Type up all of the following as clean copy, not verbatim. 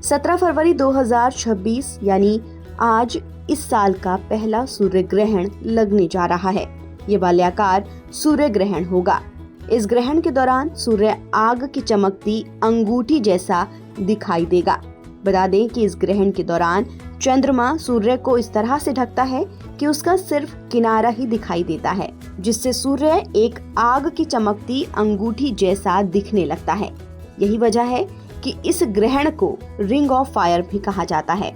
17 फरवरी 2026 यानी आज इस साल का पहला सूर्य ग्रहण लगने जा रहा है। ये वलयाकार सूर्य ग्रहण होगा। इस ग्रहण के दौरान सूर्य आग की चमकती अंगूठी जैसा दिखाई देगा। बता दें कि इस ग्रहण के दौरान चंद्रमा सूर्य को इस तरह से ढकता है कि उसका सिर्फ किनारा ही दिखाई देता है, जिससे सूर्य एक आग की चमकती अंगूठी जैसा दिखने लगता है। यही वजह है कि इस ग्रहण को रिंग ऑफ फायर भी कहा जाता है।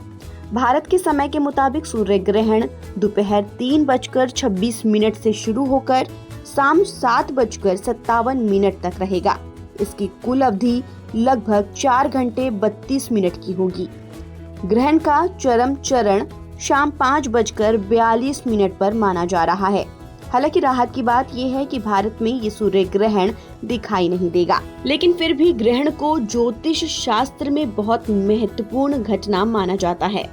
भारत के समय के मुताबिक सूर्य ग्रहण दोपहर 3:26 से शुरू होकर शाम 7:57 तक रहेगा। इसकी कुल अवधि लगभग 4 घंटे 32 मिनट की होगी। ग्रहण का चरम चरण शाम 5:42 पर माना जा रहा है। हालांकि राहत की बात यह है कि भारत में ये सूर्य ग्रहण दिखाई नहीं देगा, लेकिन फिर भी ग्रहण को ज्योतिष शास्त्र में बहुत महत्वपूर्ण घटना माना जाता है।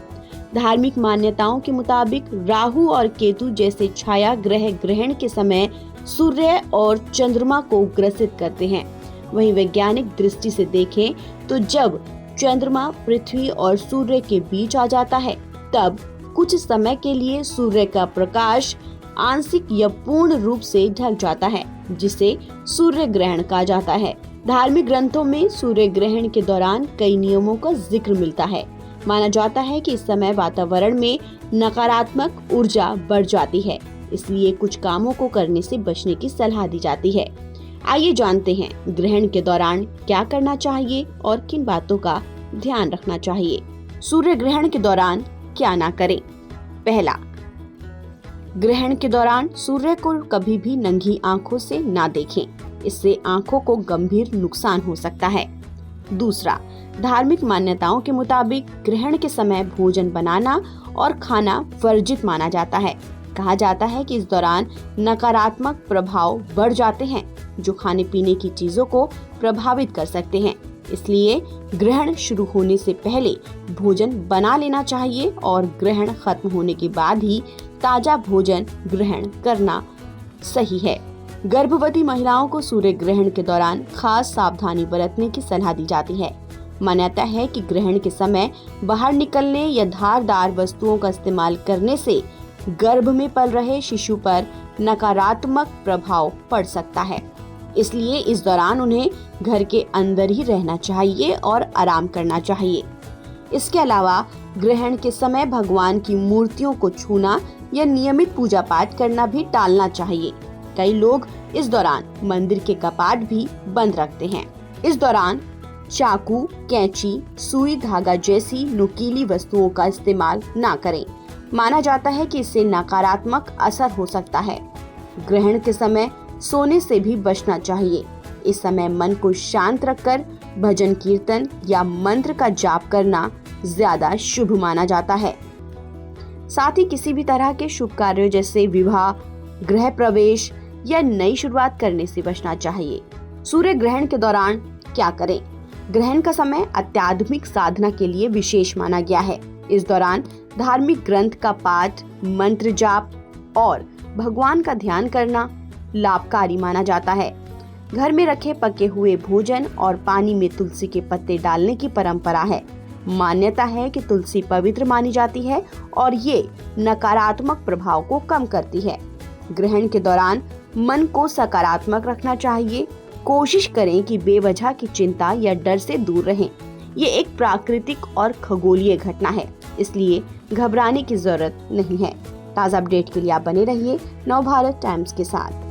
धार्मिक मान्यताओं के मुताबिक राहु और केतु जैसे छाया ग्रह ग्रहण के समय सूर्य और चंद्रमा को ग्रसित करते हैं। वहीं वैज्ञानिक दृष्टि से देखें तो जब चंद्रमा पृथ्वी और सूर्य के बीच आ जाता है, तब कुछ समय के लिए सूर्य का प्रकाश आंशिक या पूर्ण रूप से ढक जाता है, जिसे सूर्य ग्रहण कहा जाता है। धार्मिक ग्रंथों में सूर्य ग्रहण के दौरान कई नियमों का जिक्र मिलता है। माना जाता है कि इस समय वातावरण में नकारात्मक ऊर्जा बढ़ जाती है, इसलिए कुछ कामों को करने से बचने की सलाह दी जाती है। आइए जानते हैं ग्रहण के दौरान क्या करना चाहिए और किन बातों का ध्यान रखना चाहिए। सूर्य ग्रहण के दौरान क्या ना करें। पहला, ग्रहण के दौरान सूर्य को कभी भी नंगी आंखों से ना देखें, इससे आंखों को गंभीर नुकसान हो सकता है। दूसरा, धार्मिक मान्यताओं के मुताबिक ग्रहण के समय भोजन बनाना और खाना वर्जित माना जाता है। कहा जाता है कि इस दौरान नकारात्मक प्रभाव बढ़ जाते हैं, जो खाने पीने की चीजों को प्रभावित कर सकते हैं। इसलिए ग्रहण शुरू होने से पहले भोजन बना लेना चाहिए और ग्रहण खत्म होने के बाद ही ताजा भोजन ग्रहण करना सही है। गर्भवती महिलाओं को सूर्य ग्रहण के दौरान खास सावधानी बरतने की सलाह दी जाती है। मान्यता है कि ग्रहण के समय बाहर निकलने या धारदार वस्तुओं का इस्तेमाल करने से गर्भ में पल रहे शिशु पर नकारात्मक प्रभाव पड़ सकता है। इसलिए इस दौरान उन्हें घर के अंदर ही रहना चाहिए और आराम करना चाहिए। इसके अलावा ग्रहण के समय भगवान की मूर्तियों को छूना या नियमित पूजा पाठ करना भी टालना चाहिए। कई लोग इस दौरान मंदिर के कपाट भी बंद रखते हैं। इस दौरान चाकू, कैंची, सुई, धागा जैसी नुकीली वस्तुओं का इस्तेमाल ना करें। माना जाता है कि इससे नकारात्मक असर हो सकता है। ग्रहण के समय सोने से भी बचना चाहिए। इस समय मन को शांत रखकर भजन कीर्तन या मंत्र का जाप करना ज्यादा शुभ माना जाता है। साथ ही किसी भी तरह के शुभ कार्यों जैसे विवाह, गृह प्रवेश या नई शुरुआत करने से बचना चाहिए। सूर्य ग्रहण के दौरान क्या करें। ग्रहण का समय आध्यात्मिक साधना के लिए विशेष माना गया है। इस दौरान धार्मिक ग्रंथ का पाठ, मंत्र जाप और भगवान का ध्यान करना लाभकारी माना जाता है। घर में रखे पके हुए भोजन और पानी में तुलसी के पत्ते डालने की परंपरा है। मान्यता है कि तुलसी पवित्र मानी जाती है और ये नकारात्मक प्रभाव को कम करती है। ग्रहण के दौरान मन को सकारात्मक रखना चाहिए। कोशिश करें कि बेवजह की चिंता या डर से दूर रहें। ये एक प्राकृतिक और खगोलीय घटना है, इसलिए घबराने की जरूरत नहीं है। ताज़ा अपडेट के लिए आप बने रहिए नवभारत टाइम्स के साथ।